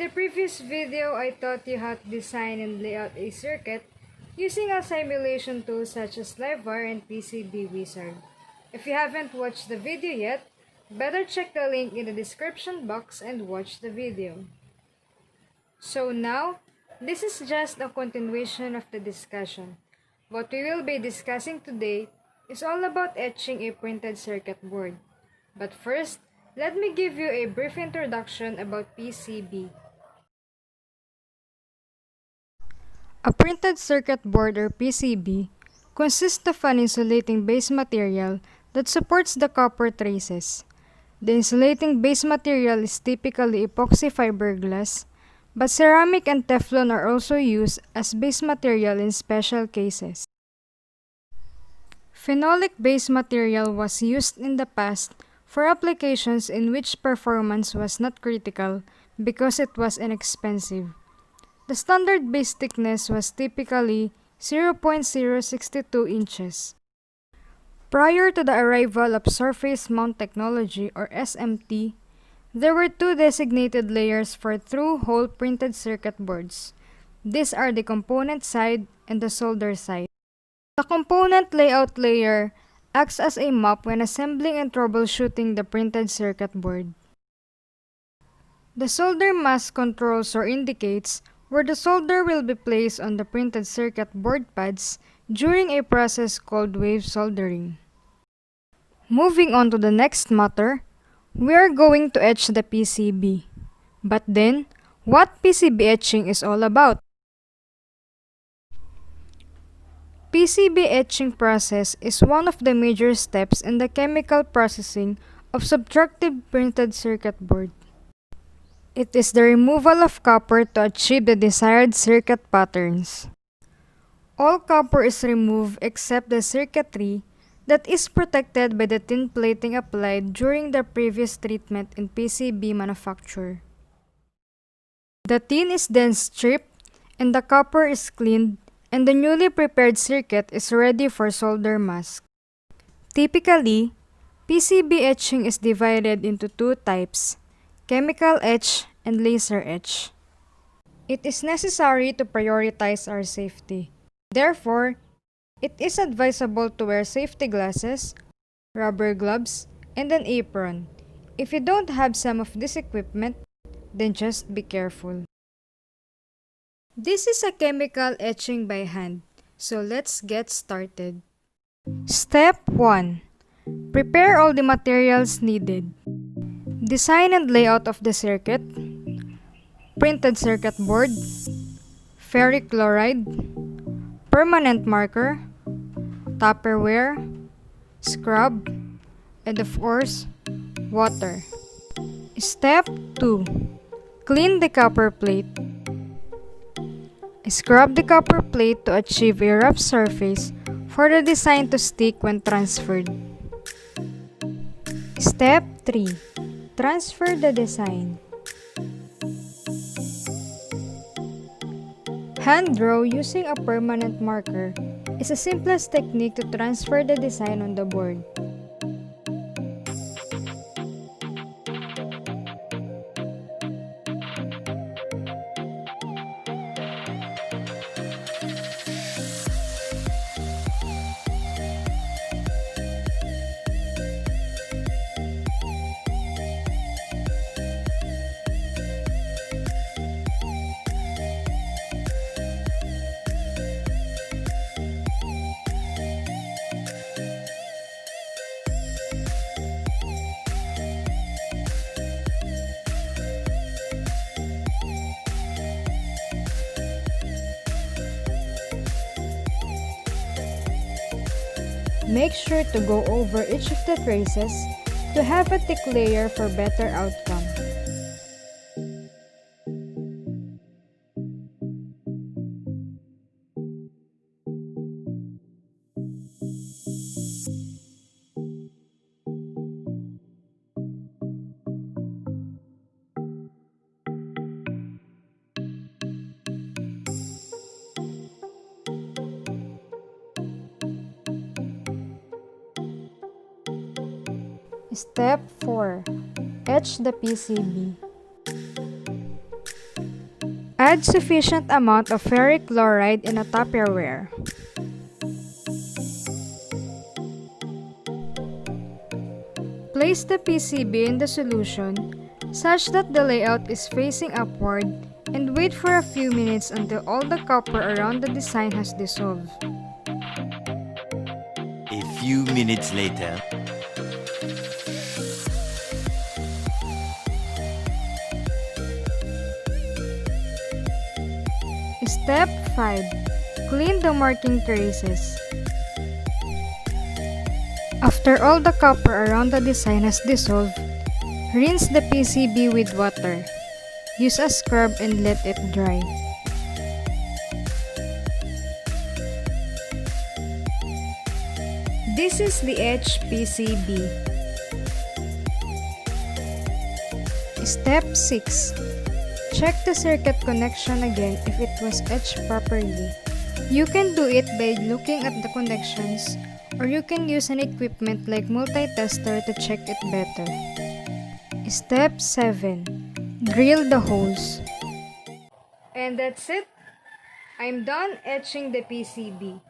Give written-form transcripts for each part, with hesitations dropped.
the previous video, I taught you how to design and lay out a circuit using a simulation tool such as LiveWire and PCB Wizard. If you haven't watched the video yet, better check the link in the description box and watch the video. So now, this is just a continuation of the discussion. What we will be discussing today is all about etching a printed circuit board. But first, let me give you a brief introduction about PCB. A printed circuit board or PCB consists of an insulating base material that supports the copper traces. The insulating base material is typically epoxy fiberglass, but ceramic and Teflon are also used as base material in special cases. Phenolic base material was used in the past for applications in which performance was not critical because it was inexpensive. The standard base thickness was typically 0.062 inches. Prior to the arrival of surface mount technology or SMT, there were two designated layers for through-hole printed circuit boards. These are the component side and the solder side. The component layout layer acts as a map when assembling and troubleshooting the printed circuit board. The solder mask controls or indicates where the solder will be placed on the printed circuit board pads during a process called wave soldering. Moving on to the next matter, we are going to etch the PCB. But then, what PCB etching is all about? PCB etching process is one of the major steps in the chemical processing of subtractive printed circuit board. It is the removal of copper to achieve the desired circuit patterns. All copper is removed except the circuitry that is protected by the tin plating applied during the previous treatment in PCB manufacture. The tin is then stripped and the copper is cleaned, and the newly prepared circuit is ready for solder mask. Typically, PCB etching is divided into two types: chemical etch and laser etch. It is necessary to prioritize our safety. Therefore, it is advisable to wear safety glasses, rubber gloves, and an apron. If you don't have some of this equipment, then just be careful. This is a chemical etching by hand, so let's get started. Step 1. Prepare all the materials needed. Design and layout of the circuit, printed circuit board, ferric chloride, permanent marker, Tupperware, scrub, and of course, water. Step 2. Clean the copper plate. Scrub the copper plate to achieve a rough surface for the design to stick when transferred. Step 3. Transfer the design. Hand draw using a permanent marker is the simplest technique to transfer the design on the board. Make sure to go over each of the traces to have a thick layer for better outcome. Step 4. Etch the PCB. Add sufficient amount of ferric chloride in a Tupperware. Place the PCB in the solution such that the layout is facing upward and wait for a few minutes until all the copper around the design has dissolved. A few minutes later. Step 5. Clean the marking traces. After all the copper around the design has dissolved, rinse the PCB with water. Use a scrub and let it dry. This is the etched PCB. Step 6. Check the circuit connection again if it was etched properly. You can do it by looking at the connections, or you can use an equipment like multi-tester to check it better. Step 7. Drill the holes. And that's it. I'm done etching the PCB.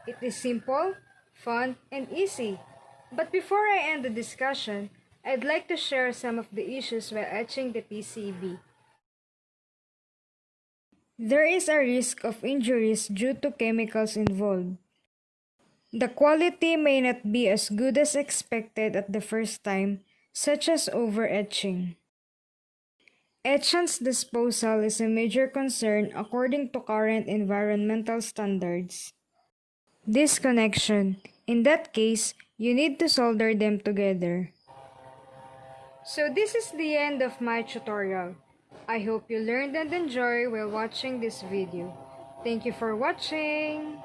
It is simple, fun, and easy. But before I end the discussion, I'd like to share some of the issues while etching the PCB. There is a risk of injuries due to chemicals involved. The quality may not be as good as expected at the first time, such as over-etching. Etchant's disposal is a major concern according to current environmental standards. Disconnection. In that case, you need to solder them together. So this is the end of my tutorial. I hope you learned and enjoyed while watching this video. Thank you for watching!